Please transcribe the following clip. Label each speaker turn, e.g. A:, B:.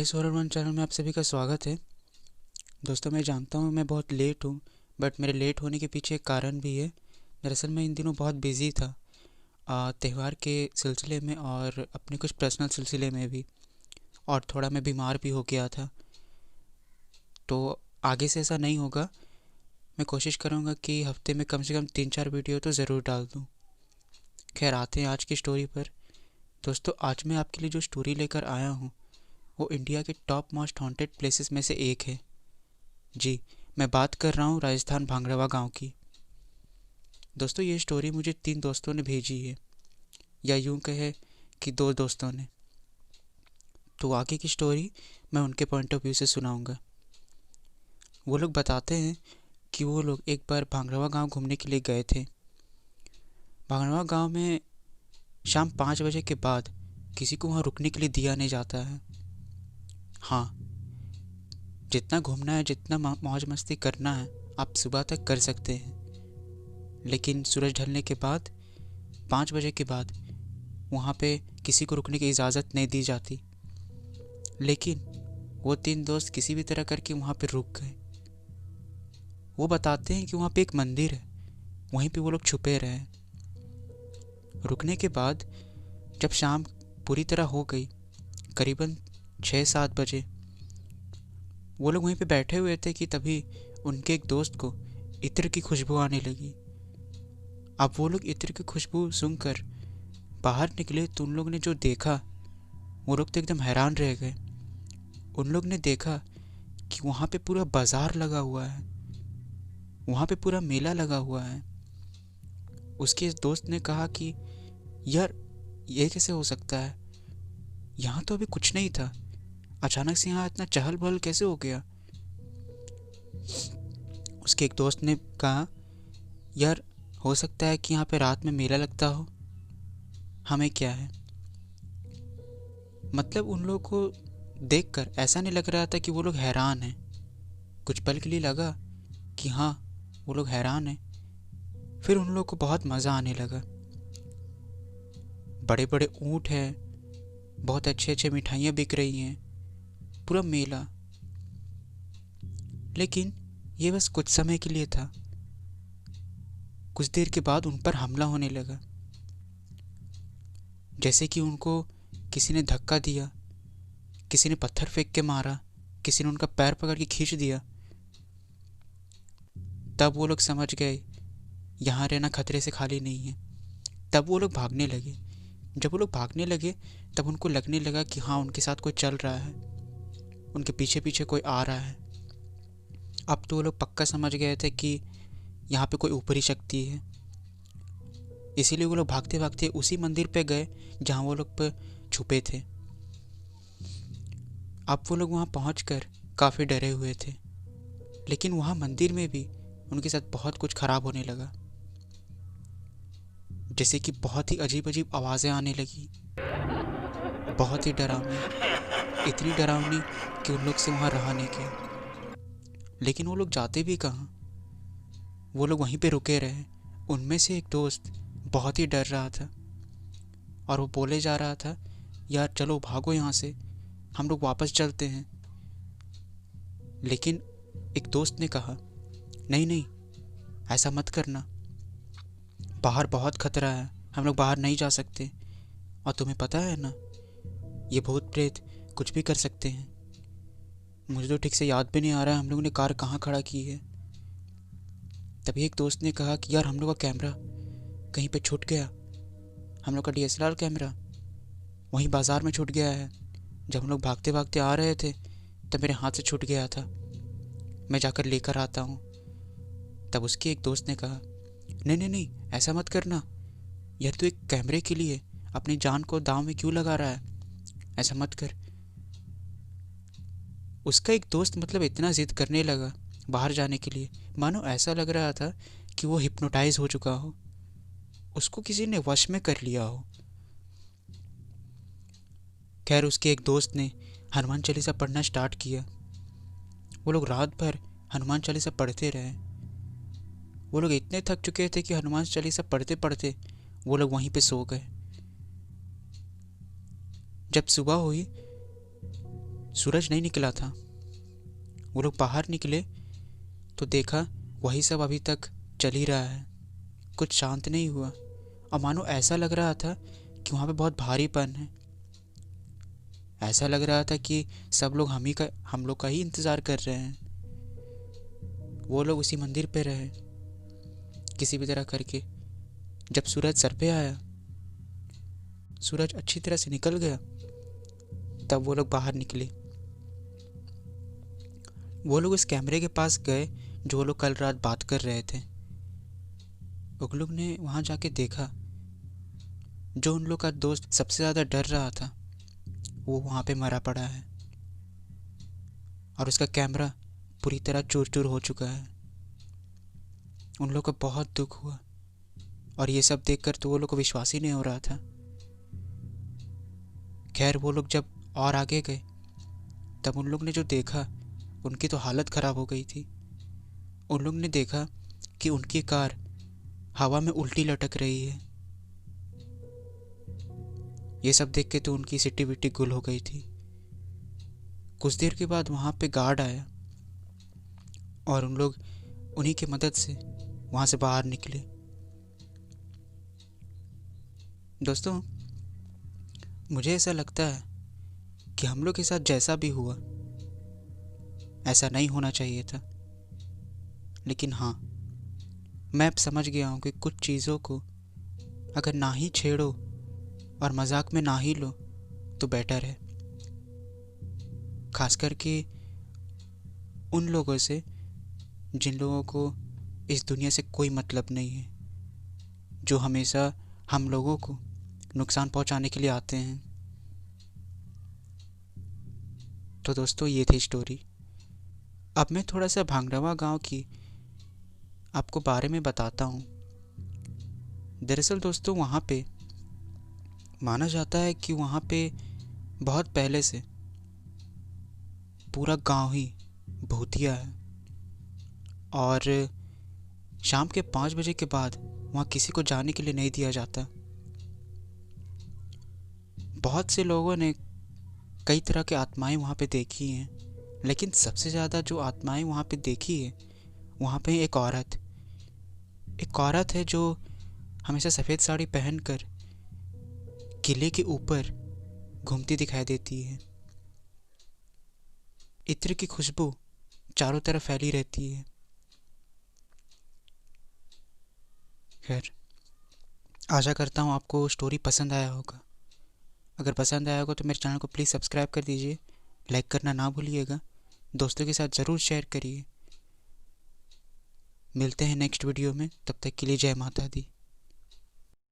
A: इस horror one channel में आप सभी का स्वागत है। दोस्तों, मैं जानता हूँ मैं बहुत लेट हूँ, बट मेरे लेट होने के पीछे एक कारण भी है। दरअसल मैं इन दिनों बहुत बिज़ी था, त्यौहार के सिलसिले में और अपने कुछ पर्सनल सिलसिले में भी, और थोड़ा मैं बीमार भी हो गया था। तो आगे से ऐसा नहीं होगा। मैं कोशिश करूँगा कि हफ्ते में कम से कम 3-4 वीडियो तो ज़रूर डाल दूँ। खैर, आते हैं आज की स्टोरी पर। दोस्तों, आज मैं आपके लिए जो स्टोरी लेकर आया हूँ वो इंडिया के टॉप मोस्ट हॉन्टेड प्लेसेस में से एक है। जी, मैं बात कर रहा हूँ राजस्थान भांगड़वा गांव की। दोस्तों, ये स्टोरी मुझे 3 दोस्तों ने भेजी है, या यूं कहे कि 2 दोस्तों ने। तो आगे की स्टोरी मैं उनके पॉइंट ऑफ व्यू से सुनाऊंगा। वो लोग बताते हैं कि वो लोग एक बार भांगड़वा गांव घूमने के लिए गए थे। भांगड़वा गांव में शाम 5 बजे के बाद किसी को वहाँ रुकने के लिए दिया नहीं जाता है। हाँ, जितना घूमना है, जितना मौज मस्ती करना है, आप सुबह तक कर सकते हैं, लेकिन सूरज ढलने के बाद 5 बजे के बाद वहाँ पे किसी को रुकने की इजाज़त नहीं दी जाती। लेकिन वो 3 दोस्त किसी भी तरह करके वहाँ पे रुक गए। वो बताते हैं कि वहाँ पे एक मंदिर है, वहीं पे वो लोग छुपे रहे। रुकने के बाद जब शाम पूरी तरह हो गई, करीबन 6-7 बजे, वो लोग वहीं पे बैठे हुए थे कि तभी उनके एक दोस्त को इत्र की खुशबू आने लगी। अब वो लोग इत्र की खुशबू सुनकर बाहर निकले तो उन लोग ने जो देखा, वो लोग तो एकदम हैरान रह गए। उन लोग ने देखा कि वहाँ पे पूरा बाजार लगा हुआ है, वहाँ पे पूरा मेला लगा हुआ है। उसके दोस्त ने कहा कि यार, ये कैसे हो सकता है, यहाँ तो अभी कुछ नहीं था, अचानक से यहाँ इतना चहल पहल कैसे हो गया। उसके एक दोस्त ने कहा, यार हो सकता है कि यहाँ पे रात में मेला लगता हो, हमें क्या है। मतलब उन लोगों को देखकर ऐसा नहीं लग रहा था कि वो लोग हैरान हैं। कुछ पल के लिए लगा कि हाँ, वो लोग हैरान हैं। फिर उन लोगों को बहुत मज़ा आने लगा। बड़े बड़े ऊँट हैं, बहुत अच्छे अच्छे मिठाइयाँ बिक रही हैं, पूरा मेला। लेकिन ये बस कुछ समय के लिए था। कुछ देर के बाद उन पर हमला होने लगा। जैसे कि उनको किसी ने धक्का दिया, किसी ने पत्थर फेंक के मारा, किसी ने उनका पैर पकड़ के खींच दिया। तब वो लोग समझ गए यहाँ रहना खतरे से खाली नहीं है। तब वो लोग भागने लगे। जब वो लोग भागने लगे तब उनको लगने लगा कि हाँ, उनके साथ कोई चल रहा है, उनके पीछे पीछे कोई आ रहा है। अब तो वो लोग पक्का समझ गए थे कि यहाँ पे कोई ऊपरी शक्ति है। इसीलिए वो लोग भागते भागते उसी मंदिर पे गए जहाँ वो लोग पे छुपे थे। अब वो लोग वहाँ पहुँचकर काफ़ी डरे हुए थे, लेकिन वहाँ मंदिर में भी उनके साथ बहुत कुछ खराब होने लगा। जैसे कि बहुत ही अजीब अजीब आवाज़ें आने लगी, बहुत ही डरावनी, इतनी डरावनी कि उन लोग से वहाँ रहा नहीं गया। लेकिन वो लोग जाते भी कहाँ, वो लोग वहीं पे रुके रहे। उनमें से एक दोस्त बहुत ही डर रहा था और वो बोले जा रहा था, यार चलो भागो यहाँ से, हम लोग वापस चलते हैं। लेकिन एक दोस्त ने कहा, नहीं नहीं, ऐसा मत करना, बाहर बहुत खतरा है, हम लोग बाहर नहीं जा सकते। और तुम्हें पता है ना, ये भूत प्रेत कुछ भी कर सकते हैं। मुझे तो ठीक से याद भी नहीं आ रहा है हम लोगों ने कार कहाँ खड़ा की है। तभी एक दोस्त ने कहा कि यार, हम लोग का कैमरा कहीं पे छूट गया, हम लोग का DSLR कैमरा वहीं बाज़ार में छूट गया है। जब हम लोग भागते भागते आ रहे थे तब मेरे हाथ से छूट गया था, मैं जाकर लेकर आता हूँ। तब उसके एक दोस्त ने कहा, नहीं नहीं नहीं, ऐसा मत करना, यह तो एक कैमरे के लिए अपनी जान को दांव में क्यों लगा रहा है, ऐसा मत कर। उसका एक दोस्त मतलब इतना जिद करने लगा बाहर जाने के लिए, मानो ऐसा लग रहा था कि वो हिप्नोटाइज हो चुका हो, उसको किसी ने वश में कर लिया हो। खैर, उसके एक दोस्त ने हनुमान चालीसा पढ़ना स्टार्ट किया। वो लोग रात भर हनुमान चालीसा पढ़ते रहे। वो लोग इतने थक चुके थे कि हनुमान चालीसा पढ़ते पढ़ते वो लोग वहीं पे सो गए। जब सुबह हुई, सूरज नहीं निकला था। वो लोग बाहर निकले तो देखा वही सब अभी तक चल ही रहा है, कुछ शांत नहीं हुआ। और मानो ऐसा लग रहा था कि वहाँ पे बहुत भारीपन है। ऐसा लग रहा था कि सब लोग हम लोग का ही इंतज़ार कर रहे हैं। वो लोग उसी मंदिर पे रहे किसी भी तरह करके। जब सूरज सर पे आया, सूरज अच्छी तरह से निकल गया, तब वो लोग बाहर निकले। वो लोग उस कैमरे के पास गए जो वो लोग कल रात बात कर रहे थे। उन लोग ने वहाँ जाके देखा जो उन लोग का दोस्त सबसे ज़्यादा डर रहा था वो वहाँ पे मरा पड़ा है, और उसका कैमरा पूरी तरह चूर चूर हो चुका है। उन लोग को बहुत दुख हुआ, और ये सब देखकर तो वो लोग को विश्वास ही नहीं हो रहा था। खैर वो लोग जब और आगे गए तब उन लोग ने जो देखा, उनकी तो हालत ख़राब हो गई थी। उन लोग ने देखा कि उनकी कार हवा में उल्टी लटक रही है। ये सब देख के तो उनकी सिट्टी बिट्टी गुल हो गई थी। कुछ देर के बाद वहाँ पे गार्ड आया और उन लोग उन्हीं की मदद से वहाँ से बाहर निकले। दोस्तों, मुझे ऐसा लगता है कि हम लोग के साथ जैसा भी हुआ ऐसा नहीं होना चाहिए था। लेकिन हाँ, मैं अब समझ गया हूँ कि कुछ चीज़ों को अगर ना ही छेड़ो और मजाक में ना ही लो तो बेटर है। खास करके उन लोगों से जिन लोगों को इस दुनिया से कोई मतलब नहीं है, जो हमेशा हम लोगों को नुकसान पहुंचाने के लिए आते हैं। तो दोस्तों, ये थी स्टोरी। अब मैं थोड़ा सा भांगड़वा गांव की आपको बारे में बताता हूँ। दरअसल दोस्तों, वहाँ पे माना जाता है कि वहाँ पे बहुत पहले से पूरा गांव ही भूतिया है, और शाम के 5 बजे के बाद वहाँ किसी को जाने के लिए नहीं दिया जाता। बहुत से लोगों ने कई तरह की आत्माएं वहाँ पे देखी हैं, लेकिन सबसे ज़्यादा जो आत्माएं वहाँ पे देखी है, वहाँ पे एक औरत है जो हमेशा सफ़ेद साड़ी पहनकर किले के ऊपर घूमती दिखाई देती है। इत्र की खुशबू चारों तरफ फैली रहती है। खैर, आशा करता हूँ आपको स्टोरी पसंद आया होगा। अगर पसंद आया होगा तो मेरे चैनल को प्लीज़ सब्सक्राइब कर दीजिए, लाइक करना ना भूलिएगा, दोस्तों के साथ ज़रूर शेयर करिए। मिलते हैं नेक्स्ट वीडियो में, तब तक के लिए जय माता दी।